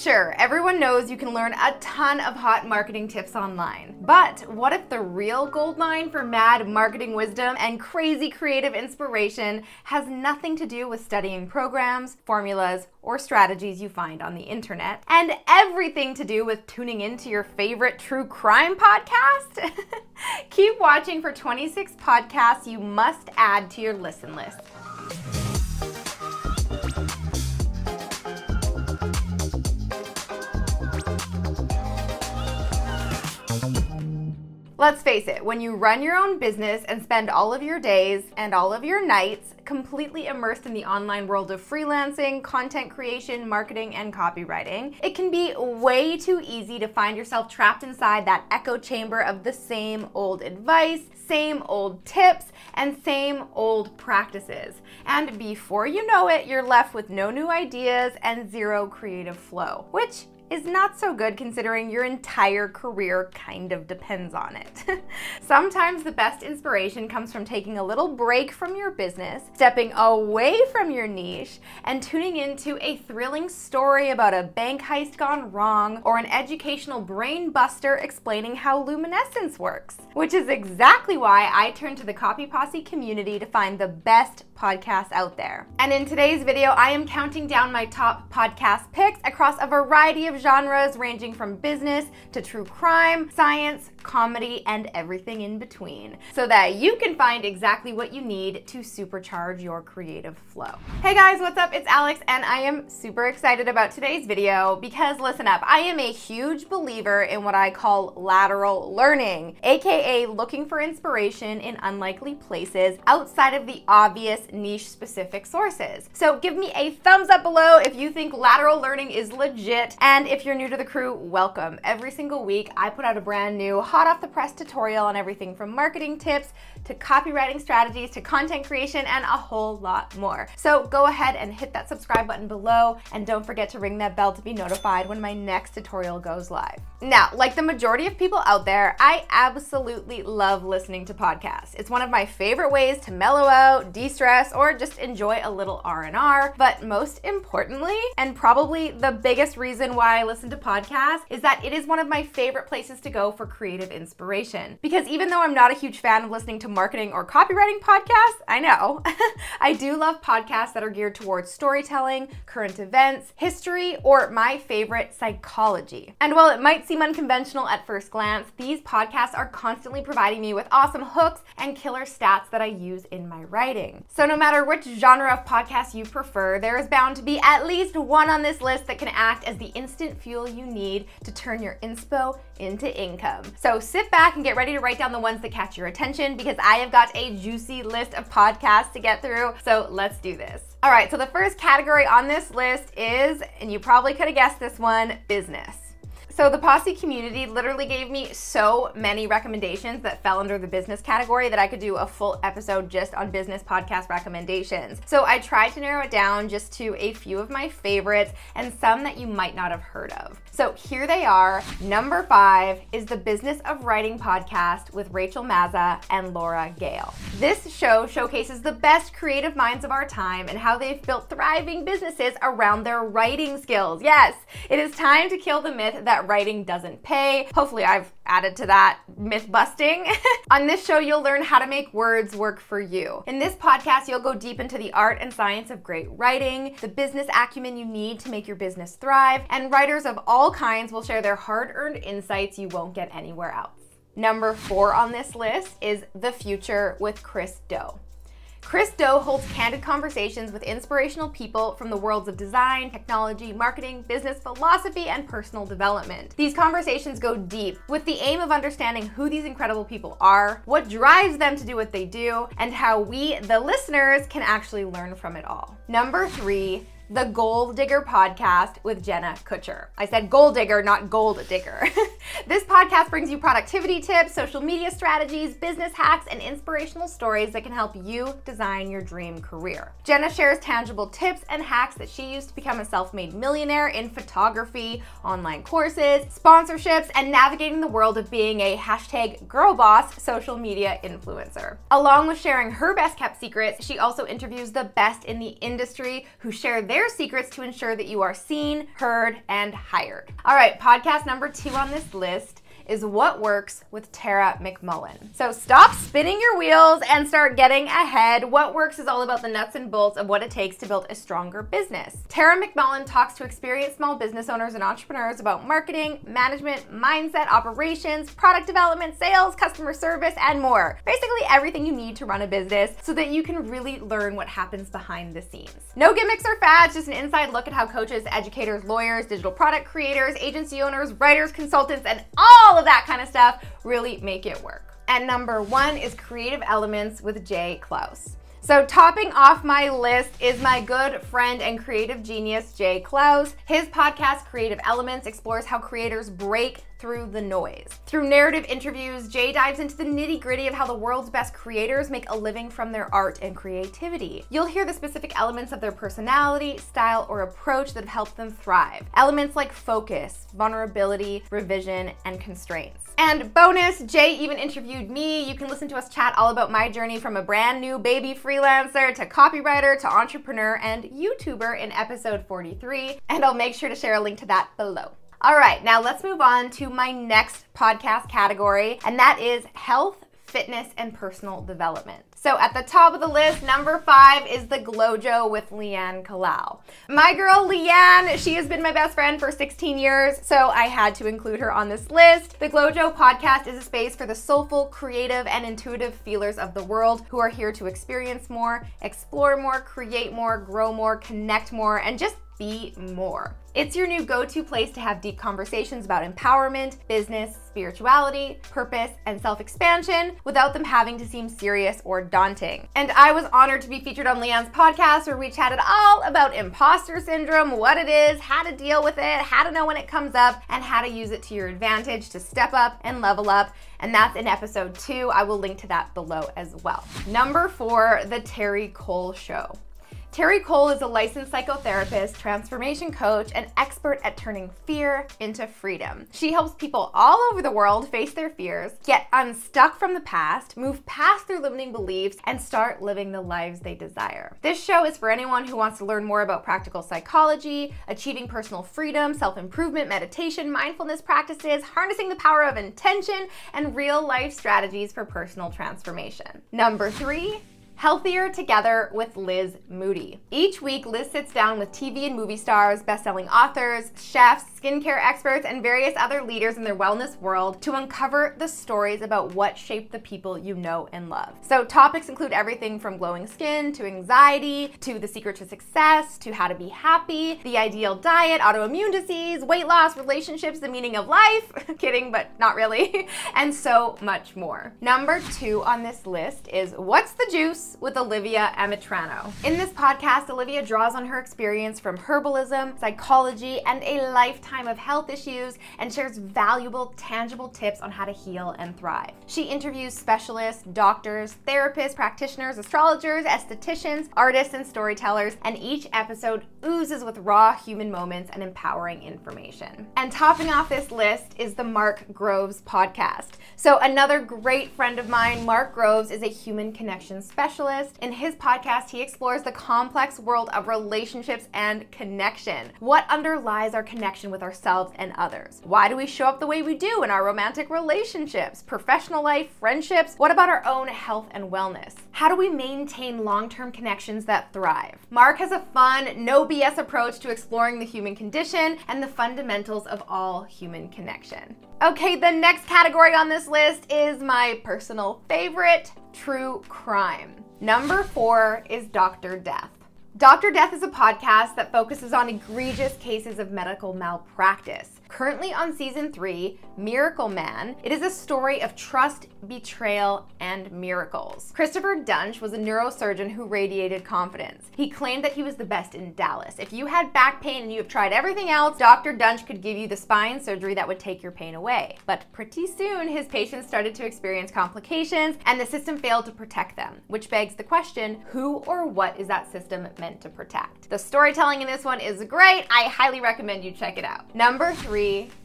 Sure, everyone knows you can learn a ton of hot marketing tips online. But what if the real goldmine for mad marketing wisdom and crazy creative inspiration has nothing to do with studying programs, formulas, or strategies you find on the internet, and everything to do with tuning into your favorite true crime podcast? Keep watching for 26 podcasts you must add to your listen list. Let's face it, when you run your own business and spend all of your days and all of your nights completely immersed in the online world of freelancing, content creation, marketing, and copywriting, it can be way too easy to find yourself trapped inside that echo chamber of the same old advice, same old tips, and same old practices. And before you know it, you're left with no new ideas and zero creative flow, which is not so good considering your entire career kind of depends on it. Sometimes the best inspiration comes from taking a little break from your business, stepping away from your niche, and tuning into a thrilling story about a bank heist gone wrong or an educational brain buster explaining how luminescence works. Which is exactly why I turned to the Copy Posse community to find the best podcasts out there. And in today's video, I am counting down my top podcast picks across a variety of genres ranging from business to true crime, science, comedy, and everything in between, so that you can find exactly what you need to supercharge your creative flow. Hey guys, what's up? It's Alex, and I am super excited about today's video because listen up, I am a huge believer in what I call lateral learning, aka looking for inspiration in unlikely places outside of the obvious niche-specific sources. So give me a thumbs up below if you think lateral learning is legit, and if you're new to the crew, welcome. Every single week, I put out a brand new hot off the press tutorial on everything from marketing tips to copywriting strategies to content creation and a whole lot more. So go ahead and hit that subscribe button below, and don't forget to ring that bell to be notified when my next tutorial goes live. Now, like the majority of people out there, I absolutely love listening to podcasts. It's one of my favorite ways to mellow out, de-stress, or just enjoy a little R&R. But most importantly, and probably the biggest reason why I listen to podcasts, is that it is one of my favorite places to go for creative inspiration. Because even though I'm not a huge fan of listening to marketing or copywriting podcasts, I know, I do love podcasts that are geared towards storytelling, current events, history, or my favorite, psychology. And while it might seem unconventional at first glance, these podcasts are constantly providing me with awesome hooks and killer stats that I use in my writing. So no matter which genre of podcast you prefer, there is bound to be at least one on this list that can act as the instant fuel you need to turn your inspo into income. So sit back and get ready to write down the ones that catch your attention, because I have got a juicy list of podcasts to get through, so let's do this. All right, so the first category on this list is, and you probably could have guessed this one, business. So the Posse community literally gave me so many recommendations that fell under the business category that I could do a full episode just on business podcast recommendations. So I tried to narrow it down just to a few of my favorites and some that you might not have heard of. So here they are. Number 5 is the Business of Writing podcast with Rachel Mazza and Laura Gale. This show showcases the best creative minds of our time and how they've built thriving businesses around their writing skills. Yes, it is time to kill the myth that writing doesn't pay. Hopefully I've added to that myth busting. On this show, you'll learn how to make words work for you. In this podcast, you'll go deep into the art and science of great writing, the business acumen you need to make your business thrive, and writers of all kinds will share their hard-earned insights you won't get anywhere else. Number 4 on this list is The Future with Chris Do. Chris Do holds candid conversations with inspirational people from the worlds of design, technology, marketing, business philosophy, and personal development. These conversations go deep with the aim of understanding who these incredible people are, what drives them to do what they do, and how we, the listeners, can actually learn from it all. Number 3, the Gold Digger podcast with Jenna Kutcher. I said gold digger, not gold digger. This podcast brings you productivity tips, social media strategies, business hacks, and inspirational stories that can help you design your dream career. Jenna shares tangible tips and hacks that she used to become a self-made millionaire in photography, online courses, sponsorships, and navigating the world of being a #girlboss social media influencer. Along with sharing her best kept secrets, she also interviews the best in the industry who share their their secrets to ensure that you are seen, heard, and hired. All right, podcast number 2 on this list is What Works with Tara McMullen. So stop spinning your wheels and start getting ahead. What Works is all about the nuts and bolts of what it takes to build a stronger business. Tara McMullen talks to experienced small business owners and entrepreneurs about marketing, management, mindset, operations, product development, sales, customer service, and more. Basically everything you need to run a business so that you can really learn what happens behind the scenes. No gimmicks or fads, just an inside look at how coaches, educators, lawyers, digital product creators, agency owners, writers, consultants, and all of that kind of stuff really make it work. And number 1 is Creative Elements with Jay Clouse. So topping off my list is my good friend and creative genius, Jay Clouse. His podcast, Creative Elements, explores how creators break through the noise. Through narrative interviews, Jay dives into the nitty-gritty of how the world's best creators make a living from their art and creativity. You'll hear the specific elements of their personality, style, or approach that have helped them thrive. Elements like focus, vulnerability, revision, and constraints. And bonus, Jay even interviewed me. You can listen to us chat all about my journey from a brand new baby freelancer to copywriter to entrepreneur and YouTuber in episode 43, and I'll make sure to share a link to that below. All right, now let's move on to my next podcast category, and that is health, fitness, and personal development. So at the top of the list, number 5 is the Glojo with Leanne Kalau. My girl Leanne, she has been my best friend for 16 years, so I had to include her on this list. The Glojo podcast is a space for the soulful, creative, and intuitive feelers of the world who are here to experience more, explore more, create more, grow more, connect more, and just be more. It's your new go-to place to have deep conversations about empowerment, business, spirituality, purpose, and self-expansion without them having to seem serious or daunting. And I was honored to be featured on Leanne's podcast where we chatted all about imposter syndrome, what it is, how to deal with it, how to know when it comes up, and how to use it to your advantage to step up and level up. And that's in episode 2. I will link to that below as well. Number 4, The Terry Cole Show. Terry Cole is a licensed psychotherapist, transformation coach, and expert at turning fear into freedom. She helps people all over the world face their fears, get unstuck from the past, move past their limiting beliefs, and start living the lives they desire. This show is for anyone who wants to learn more about practical psychology, achieving personal freedom, self-improvement, meditation, mindfulness practices, harnessing the power of intention, and real-life strategies for personal transformation. Number 3, Healthier Together with Liz Moody. Each week, Liz sits down with TV and movie stars, best-selling authors, chefs, skincare experts, and various other leaders in their wellness world to uncover the stories about what shaped the people you know and love. So topics include everything from glowing skin to anxiety, to the secret to success, to how to be happy, the ideal diet, autoimmune disease, weight loss, relationships, the meaning of life, kidding, but not really, and so much more. Number 2 on this list is What's the Juice with Olivia Amitrano. In this podcast, Olivia draws on her experience from herbalism, psychology, and a lifetime of health issues and shares valuable, tangible tips on how to heal and thrive. She interviews specialists, doctors, therapists, practitioners, astrologers, estheticians, artists, and storytellers, and each episode oozes with raw human moments and empowering information. And topping off this list is the Mark Groves podcast. So another great friend of mine, Mark Groves, is a human connection specialist. In his podcast, he explores the complex world of relationships and connection. What underlies our connection with ourselves and others? Why do we show up the way we do in our romantic relationships, professional life, friendships? What about our own health and wellness? How do we maintain long-term connections that thrive? Mark has a fun, no BS approach to exploring the human condition and the fundamentals of all human connection. Okay, the next category on this list is my personal favorite, true crime. Number 4 is Dr. Death. Dr. Death is a podcast that focuses on egregious cases of medical malpractice. Currently on season 3, Miracle Man, it is a story of trust, betrayal, and miracles. Christopher Dunch was a neurosurgeon who radiated confidence. He claimed that he was the best in Dallas. If you had back pain and you have tried everything else, Dr. Dunch could give you the spine surgery that would take your pain away. But pretty soon, his patients started to experience complications and the system failed to protect them, which begs the question, who or what is that system meant to protect? The storytelling in this one is great. I highly recommend you check it out. Number 3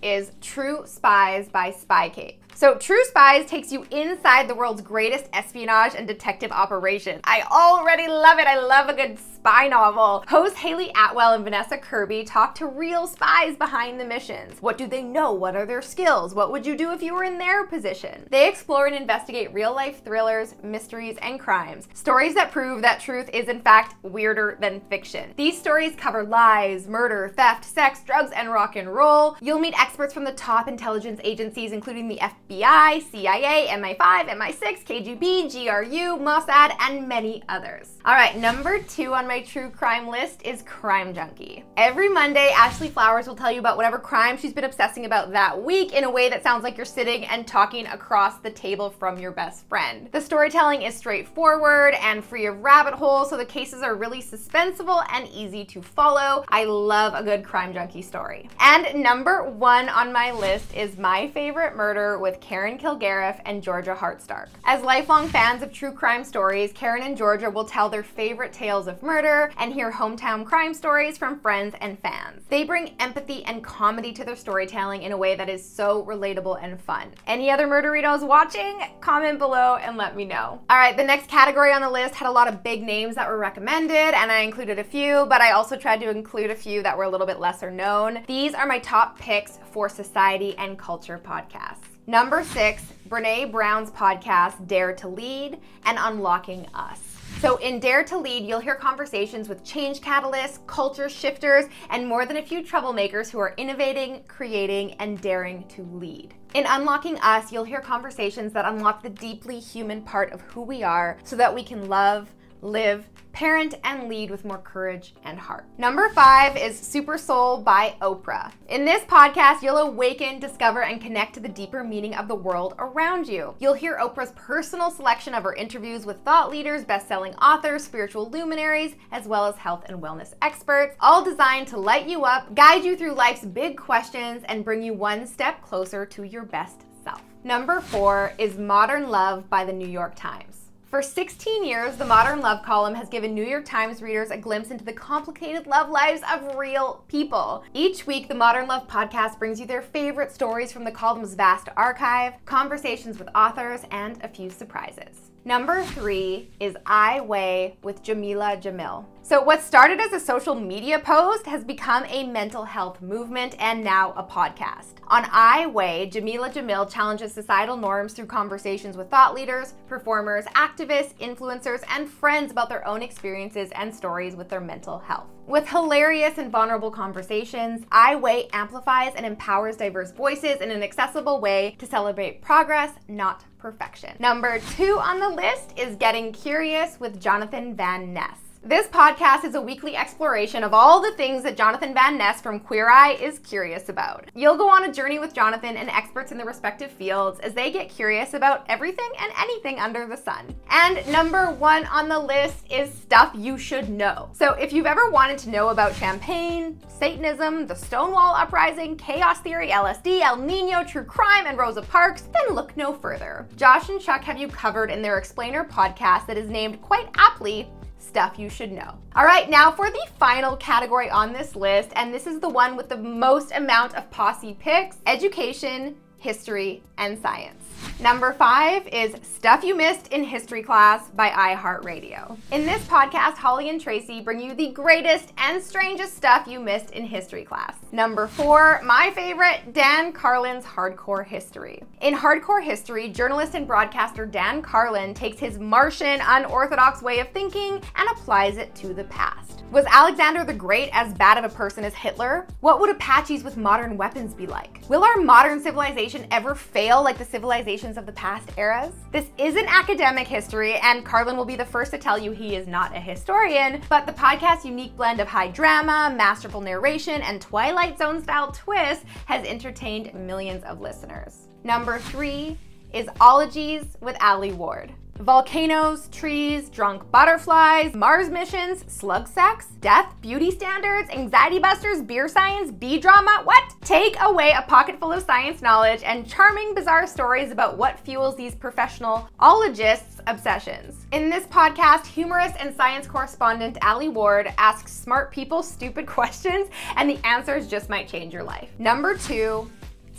is True Spies by Spy Cape. So True Spies takes you inside the world's greatest espionage and detective operations. I already love it. I love a good spy novel. Hosts Haley Atwell and Vanessa Kirby talk to real spies behind the missions. What do they know? What are their skills? What would you do if you were in their position? They explore and investigate real-life thrillers, mysteries, and crimes. Stories that prove that truth is in fact weirder than fiction. These stories cover lies, murder, theft, sex, drugs, and rock and roll. You'll meet experts from the top intelligence agencies, including the FBI, CIA, MI5, MI6, KGB, GRU, Mossad, and many others. All right, number 2 on my true crime list is Crime Junkie. Every Monday, Ashley Flowers will tell you about whatever crime she's been obsessing about that week in a way that sounds like you're sitting and talking across the table from your best friend. The storytelling is straightforward and free of rabbit holes, so the cases are really suspenseful and easy to follow. I love a good Crime Junkie story. And number 1 on my list is My Favorite Murder with Karen Kilgariff and Georgia Hartstark. As lifelong fans of true crime stories, Karen and Georgia will tell their favorite tales of murder and hear hometown crime stories from friends and fans. They bring empathy and comedy to their storytelling in a way that is so relatable and fun. Any other murderinos watching? Comment below and let me know. All right, the next category on the list had a lot of big names that were recommended, and I included a few, but I also tried to include a few that were a little bit lesser known. These are my top picks for society and culture podcasts. Number 6, Brene Brown's podcast, Dare to Lead, and Unlocking Us. So in Dare to Lead, you'll hear conversations with change catalysts, culture shifters, and more than a few troublemakers who are innovating, creating, and daring to lead. In Unlocking Us, you'll hear conversations that unlock the deeply human part of who we are so that we can love, live, parent, and lead with more courage and heart. Number 5 is Super Soul by Oprah. In this podcast, you'll awaken, discover, and connect to the deeper meaning of the world around you. You'll hear Oprah's personal selection of her interviews with thought leaders, best-selling authors, spiritual luminaries, as well as health and wellness experts, all designed to light you up, guide you through life's big questions, and bring you one step closer to your best self. Number 4 is Modern Love by the New York Times. For 16 years, the Modern Love column has given New York Times readers a glimpse into the complicated love lives of real people. Each week, the Modern Love podcast brings you their favorite stories from the column's vast archive, conversations with authors, and a few surprises. Number 3 is I Weigh with Jamila Jamil. So what started as a social media post has become a mental health movement and now a podcast. On I Weigh, Jamila Jamil challenges societal norms through conversations with thought leaders, performers, activists, influencers, and friends about their own experiences and stories with their mental health. With hilarious and vulnerable conversations, I Weigh amplifies and empowers diverse voices in an accessible way to celebrate progress, not perfection. Number 2 on the list is Getting Curious with Jonathan Van Ness. This podcast is a weekly exploration of all the things that Jonathan Van Ness from Queer Eye is curious about. You'll go on a journey with Jonathan and experts in the respective fields as they get curious about everything and anything under the sun. And number 1 on the list is Stuff You Should Know. So if you've ever wanted to know about champagne, Satanism, the Stonewall Uprising, chaos theory, LSD, El Nino, true crime, and Rosa Parks, then look no further. Josh and Chuck have you covered in their Explainer podcast that is named quite aptly Stuff You Should Know. All right, now for the final category on this list, and this is the one with the most amount of posse picks: education, history, and science. Number 5 is Stuff You Missed in History Class by iHeartRadio. In this podcast, Holly and Tracy bring you the greatest and strangest stuff you missed in history class. Number 4, my favorite, Dan Carlin's Hardcore History. In Hardcore History, journalist and broadcaster Dan Carlin takes his Martian, unorthodox way of thinking and applies it to the past. Was Alexander the Great as bad of a person as Hitler? What would Apaches with modern weapons be like? Will our modern civilization ever fail like the civilizations of the past eras? This isn't academic history, and Carlin will be the first to tell you he is not a historian, but the podcast's unique blend of high drama, masterful narration, and Twilight Zone style twists has entertained millions of listeners. Number 3 is Ologies with Ali Ward. Volcanoes, trees, drunk butterflies, Mars missions, slug sex, death, beauty standards, anxiety busters, beer science, bee drama, what? Take away a pocket full of science knowledge and charming, bizarre stories about what fuels these professional ologists' obsessions. In this podcast, humorist and science correspondent Ali Ward asks smart people stupid questions, and the answers just might change your life. Number 2,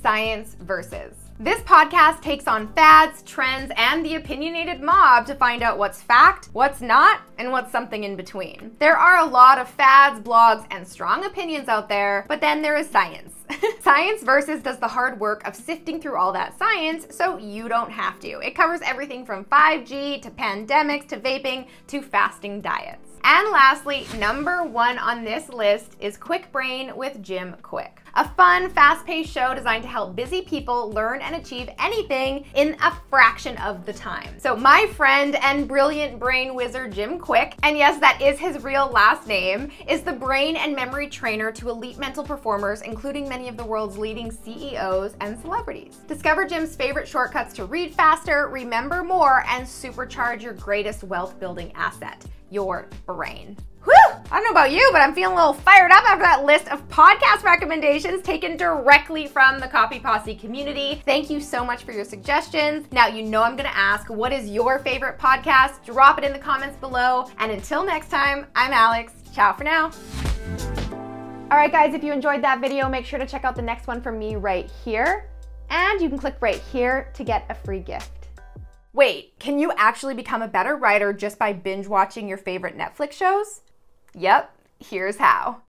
Science Versus. This podcast takes on fads, trends, and the opinionated mob to find out what's fact, what's not, and what's something in between. There are a lot of fads, blogs, and strong opinions out there, but then there is science. Science Versus does the hard work of sifting through all that science so you don't have to. It covers everything from 5G to pandemics to vaping to fasting diets. And lastly, number 1 on this list is Quick Brain with Jim Kwik. A fun, fast-paced show designed to help busy people learn and achieve anything in a fraction of the time. So my friend and brilliant brain wizard Jim Kwik, and yes, that is his real last name, is the brain and memory trainer to elite mental performers, including many of the world's leading CEOs and celebrities. Discover Jim's favorite shortcuts to read faster, remember more, and supercharge your greatest wealth-building asset, your brain. Whew! I don't know about you, but I'm feeling a little fired up after that list of podcast recommendations taken directly from the Copy Posse community. Thank you so much for your suggestions. Now you know I'm gonna ask, what is your favorite podcast? Drop it in the comments below. And until next time, I'm Alex. Ciao for now. All right, guys, if you enjoyed that video, make sure to check out the next one from me right here. And you can click right here to get a free gift. Wait, can you actually become a better writer just by binge watching your favorite Netflix shows? Yep, here's how.